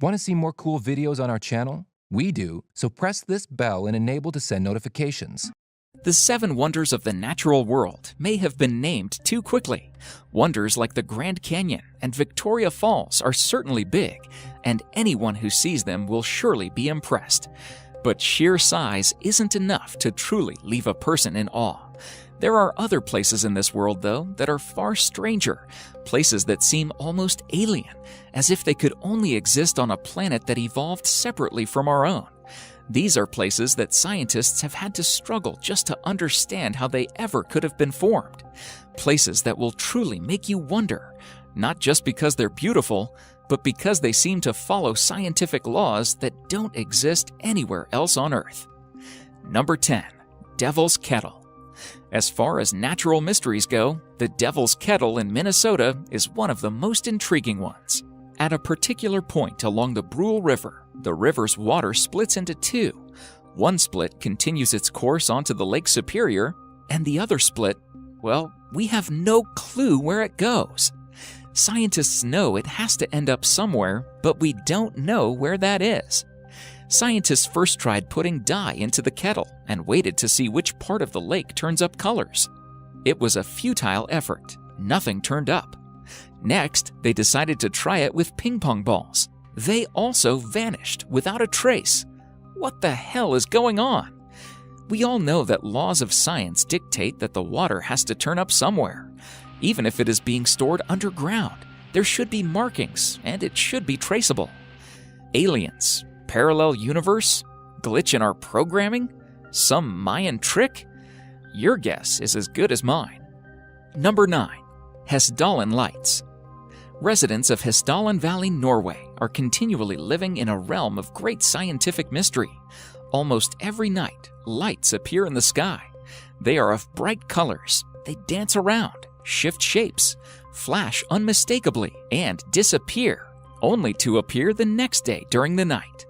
Want to see more cool videos on our channel? We do, so press this bell and enable to send notifications. The 7 wonders of the natural world may have been named too quickly. Wonders like the Grand Canyon and Victoria Falls are certainly big, and anyone who sees them will surely be impressed. But sheer size isn't enough to truly leave a person in awe. There are other places in this world, though, that are far stranger, places that seem almost alien, as if they could only exist on a planet that evolved separately from our own. These are places that scientists have had to struggle just to understand how they ever could have been formed. Places that will truly make you wonder, not just because they're beautiful, but because they seem to follow scientific laws that don't exist anywhere else on Earth. Number 10. Devil's Kettle. As far as natural mysteries go, the Devil's Kettle in Minnesota is one of the most intriguing ones. At a particular point along the Brule River, the river's water splits into 2. One split continues its course onto the Lake Superior, and the other split, well, we have no clue where it goes. Scientists know it has to end up somewhere, but we don't know where that is. Scientists first tried putting dye into the kettle and waited to see which part of the lake turns up colors. It was a futile effort. Nothing turned up. Next, they decided to try it with ping pong balls. They also vanished without a trace. What the hell is going on? We all know that laws of science dictate that the water has to turn up somewhere. Even if it is being stored underground, there should be markings and it should be traceable. Aliens, parallel universe, glitch in our programming, some Mayan trick? Your guess is as good as mine. Number 9. Hessdalen Lights. Residents of Hessdalen Valley, Norway, are continually living in a realm of great scientific mystery. Almost every night, lights appear in the sky. They are of bright colors. They dance around, shift shapes, flash unmistakably, and disappear, only to appear the next day during the night.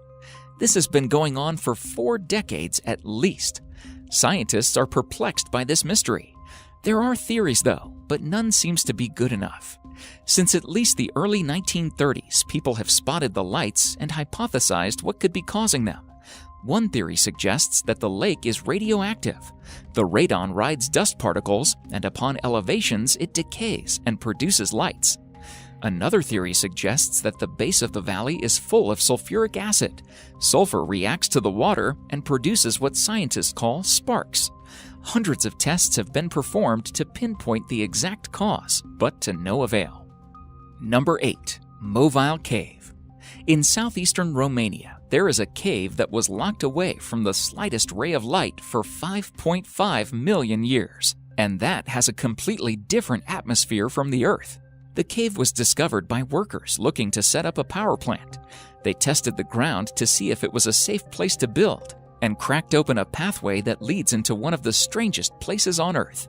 This has been going on for 4 decades at least. Scientists are perplexed by this mystery. There are theories, though, but none seems to be good enough. Since at least the early 1930s, people have spotted the lights and hypothesized what could be causing them. One theory suggests that the lake is radioactive. The radon rides dust particles, and upon elevations, it decays and produces lights. Another theory suggests that the base of the valley is full of sulfuric acid. Sulfur reacts to the water and produces what scientists call sparks. Hundreds of tests have been performed to pinpoint the exact cause, but to no avail. Number 8. Movile Cave. In southeastern Romania, there is a cave that was locked away from the slightest ray of light for 5.5 million years, and that has a completely different atmosphere from the Earth. The cave was discovered by workers looking to set up a power plant. They tested the ground to see if it was a safe place to build, and cracked open a pathway that leads into one of the strangest places on Earth.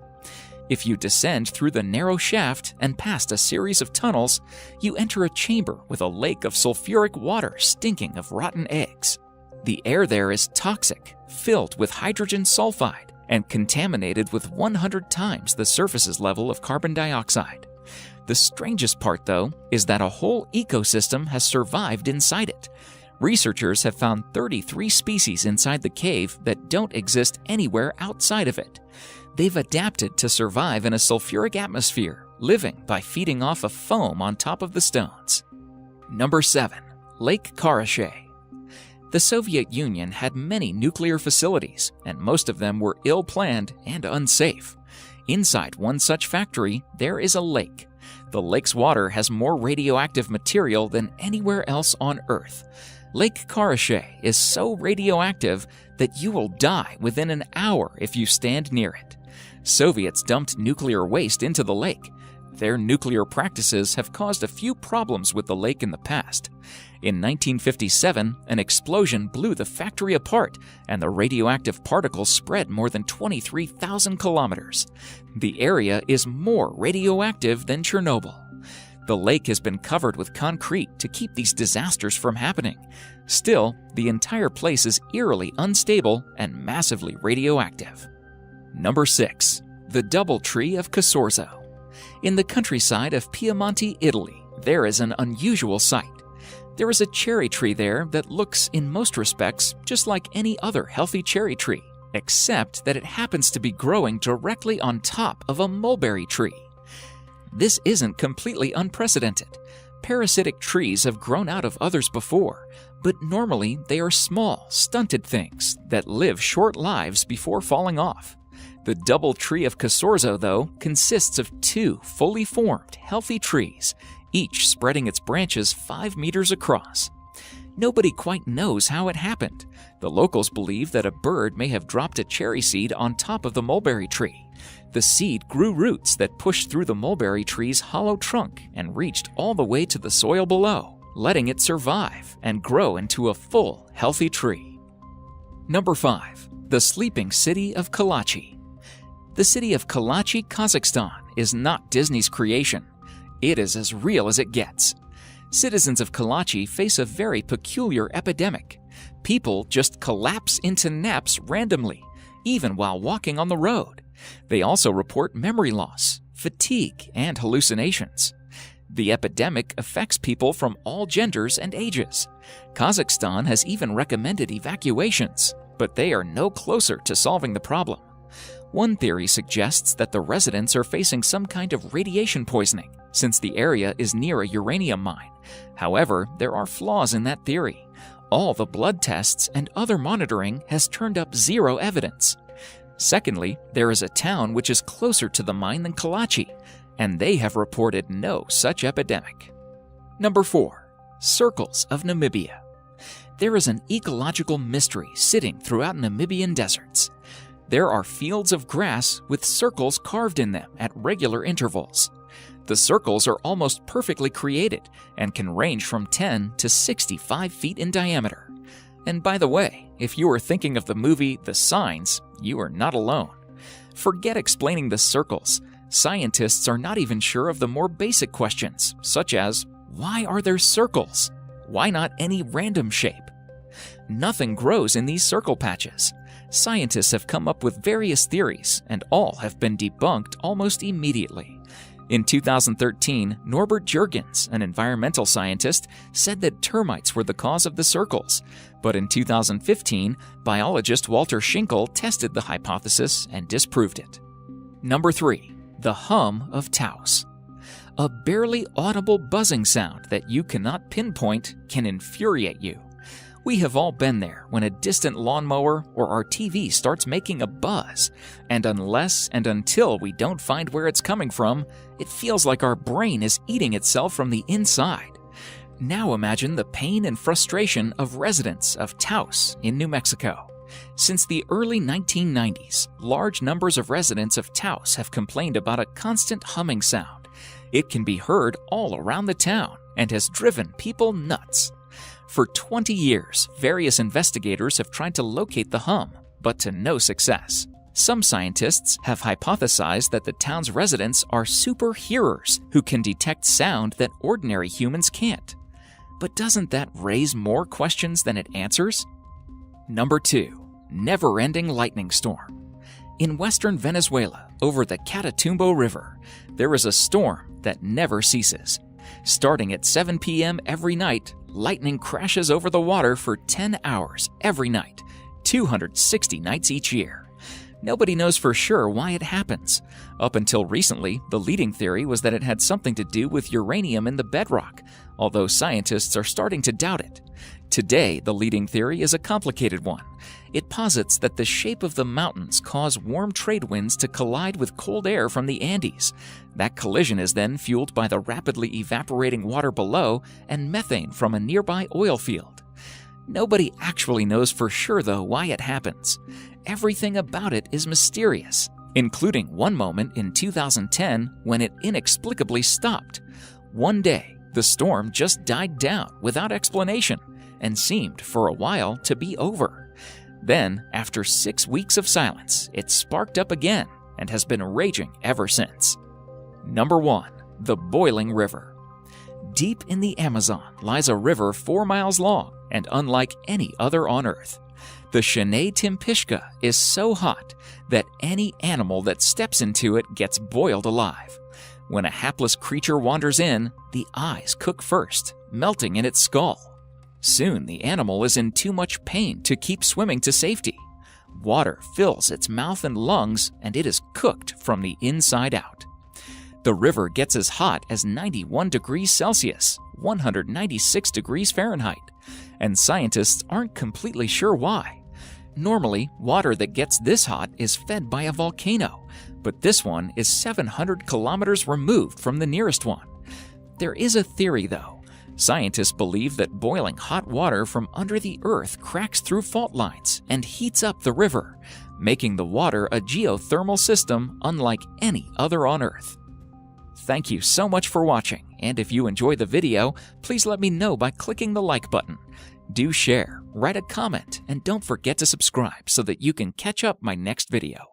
If you descend through the narrow shaft and past a series of tunnels, you enter a chamber with a lake of sulfuric water stinking of rotten eggs. The air there is toxic, filled with hydrogen sulfide, and contaminated with 100 times the surface's level of carbon dioxide. The strangest part, though, is that a whole ecosystem has survived inside it. Researchers have found 33 species inside the cave that don't exist anywhere outside of it. They've adapted to survive in a sulfuric atmosphere, living by feeding off of foam on top of the stones. Number 7. Lake Karachay. The Soviet Union had many nuclear facilities, and most of them were ill-planned and unsafe. Inside one such factory, there is a lake. The lake's water has more radioactive material than anywhere else on Earth. Lake Karachay is so radioactive that you will die within an hour if you stand near it. Soviets dumped nuclear waste into the lake. Their nuclear practices have caused a few problems with the lake in the past. In 1957, an explosion blew the factory apart, and the radioactive particles spread more than 23,000 kilometers. The area is more radioactive than Chernobyl. The lake has been covered with concrete to keep these disasters from happening. Still, the entire place is eerily unstable and massively radioactive. Number 6. The Doubletree of Casorzo. In the countryside of Piemonte, Italy, there is an unusual sight. There is a cherry tree there that looks, in most respects, just like any other healthy cherry tree, except that it happens to be growing directly on top of a mulberry tree. This isn't completely unprecedented. Parasitic trees have grown out of others before, but normally they are small, stunted things that live short lives before falling off. The double tree of Casorzo, though, consists of 2 fully formed, healthy trees, each spreading its branches 5 meters across. Nobody quite knows how it happened. The locals believe that a bird may have dropped a cherry seed on top of the mulberry tree. The seed grew roots that pushed through the mulberry tree's hollow trunk and reached all the way to the soil below, letting it survive and grow into a full, healthy tree. Number 5. The sleeping city of Kalachi. The city of Kalachi, Kazakhstan, is not Disney's creation. It is as real as it gets. Citizens of Kalachi face a very peculiar epidemic. People just collapse into naps randomly, even while walking on the road. They also report memory loss, fatigue, and hallucinations. The epidemic affects people from all genders and ages. Kazakhstan has even recommended evacuations, but they are no closer to solving the problem. One theory suggests that the residents are facing some kind of radiation poisoning, since the area is near a uranium mine. However, there are flaws in that theory. All the blood tests and other monitoring has turned up 0 evidence. Secondly, there is a town which is closer to the mine than Kalachi, and they have reported no such epidemic. Number 4. Circles of Namibia. There is an ecological mystery sitting throughout Namibian deserts. There are fields of grass with circles carved in them at regular intervals. The circles are almost perfectly created and can range from 10 to 65 feet in diameter. And by the way, if you are thinking of the movie The Signs, you are not alone. Forget explaining the circles. Scientists are not even sure of the more basic questions, such as, why are there circles? Why not any random shape? Nothing grows in these circle patches. Scientists have come up with various theories, and all have been debunked almost immediately. In 2013, Norbert Jurgens, an environmental scientist, said that termites were the cause of the circles. But in 2015, biologist Walter Schinkel tested the hypothesis and disproved it. Number 3. The hum of Taos. A barely audible buzzing sound that you cannot pinpoint can infuriate you. We have all been there when a distant lawnmower or our TV starts making a buzz, and unless and until we don't find where it's coming from, it feels like our brain is eating itself from the inside. Now imagine the pain and frustration of residents of Taos in New Mexico. Since the early 1990s, large numbers of residents of Taos have complained about a constant humming sound. It can be heard all around the town and has driven people nuts. For 20 years, various investigators have tried to locate the hum, but to no success. Some scientists have hypothesized that the town's residents are super hearers who can detect sound that ordinary humans can't. But doesn't that raise more questions than it answers? Number 2. Never-ending lightning storm. In western Venezuela, over the Catatumbo River, there is a storm that never ceases. Starting at 7 p.m. every night, lightning crashes over the water for 10 hours every night, 260 nights each year. Nobody knows for sure why it happens. Up until recently, the leading theory was that it had something to do with uranium in the bedrock, although scientists are starting to doubt it. Today, the leading theory is a complicated one. It posits that the shape of the mountains cause warm trade winds to collide with cold air from the Andes. That collision is then fueled by the rapidly evaporating water below and methane from a nearby oil field. Nobody actually knows for sure, though, why it happens. Everything about it is mysterious, including one moment in 2010 when it inexplicably stopped. One day, the storm just died down without explanation and seemed for a while to be over. Then, after 6 weeks of silence, it sparked up again and has been raging ever since. Number 1. The Boiling River. Deep in the Amazon lies a river 4 miles long and unlike any other on Earth. The Shenay Timpishka is so hot that any animal that steps into it gets boiled alive. When a hapless creature wanders in, the eyes cook first, melting in its skull. Soon the animal is in too much pain to keep swimming to safety. Water fills its mouth and lungs, and it is cooked from the inside out. The river gets as hot as 91 degrees Celsius, 196 degrees Fahrenheit, and scientists aren't completely sure why. Normally, water that gets this hot is fed by a volcano, but this one is 700 kilometers removed from the nearest one. There is a theory, though. Scientists believe that boiling hot water from under the earth cracks through fault lines and heats up the river, making the water a geothermal system unlike any other on Earth. Thank you so much for watching, and if you enjoyed the video, please let me know by clicking the like button. Do share, write a comment, and don't forget to subscribe so that you can catch up my next video.